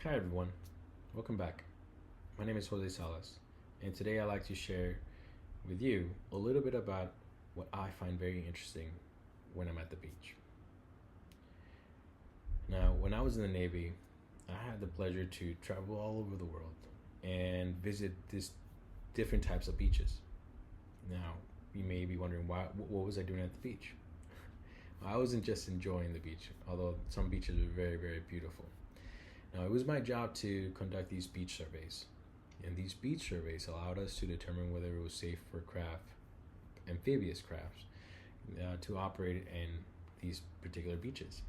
Hi everyone, welcome back. My name is Jose Salas, and today I'd like to share with you a little bit about what I find very interesting when I'm at the beach. Now, when I was in the Navy, I had the pleasure to travel all over the world and visit these different types of beaches. Now, you may be wondering what was I doing at the beach? I wasn't just enjoying the beach, although some beaches are very, very beautiful. Now, it was my job to conduct these beach surveys, and these beach surveys allowed us to determine whether it was safe for amphibious crafts, to operate in these particular beaches.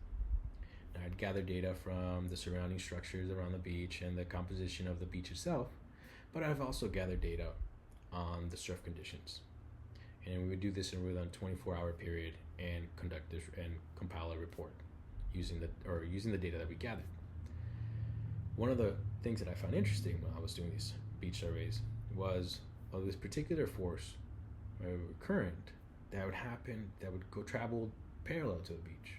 Now, I'd gather data from the surrounding structures around the beach and the composition of the beach itself, but I've also gathered data on the surf conditions. And we would do this in within a 24-hour period and conduct this and compile a report using the data that we gathered. One of the things that I found interesting when I was doing these beach surveys was this particular force, current, that would go travel parallel to the beach.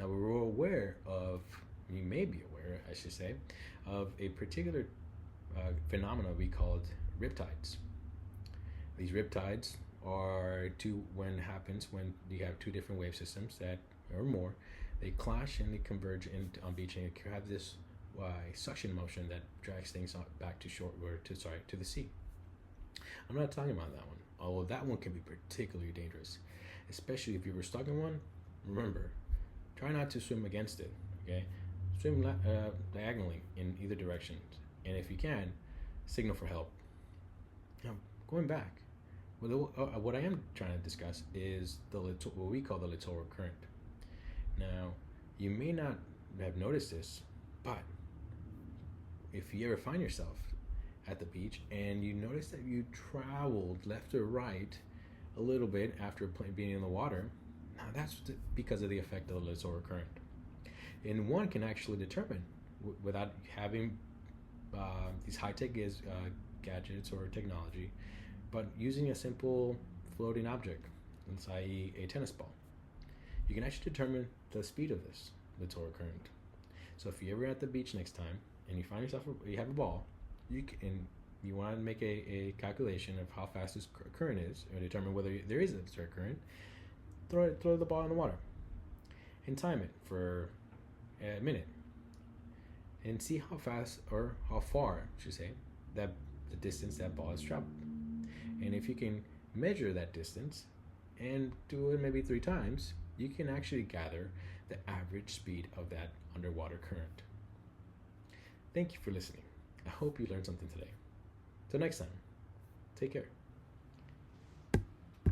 Now we were aware of, you may be aware, I should say, of a particular phenomena we called riptides. These riptides are when you have two different wave systems that or more, they clash and they converge on beach, and you have this suction motion that drags things back to shore or to the sea. I'm not talking about that one, although that one can be particularly dangerous, especially if you were stuck in one. Remember, try not to swim against it. Okay, swim diagonally in either direction, and if you can, signal for help. Now, going back, what I am trying to discuss is what we call the littoral current. Now, you may not have noticed this, but if you ever find yourself at the beach and you notice that you traveled left or right a little bit after being in the water, now that's because of the effect of the littoral current. And one can actually determine, without having these high-tech gadgets or technology, but using a simple floating object, i.e. a tennis ball, you can actually determine the speed of this littoral current. So if you're ever at the beach next time and you find yourself, you have a ball, you want to make a calculation of how fast this current is, or determine whether there is a certain current, throw the ball in the water and time it for a minute and see how fast or how far, I should say, that the distance that ball has traveled. And if you can measure that distance and do it maybe 3 times, you can actually gather the average speed of that underwater current. Thank you for listening. I hope you learned something today. Till next time, take care.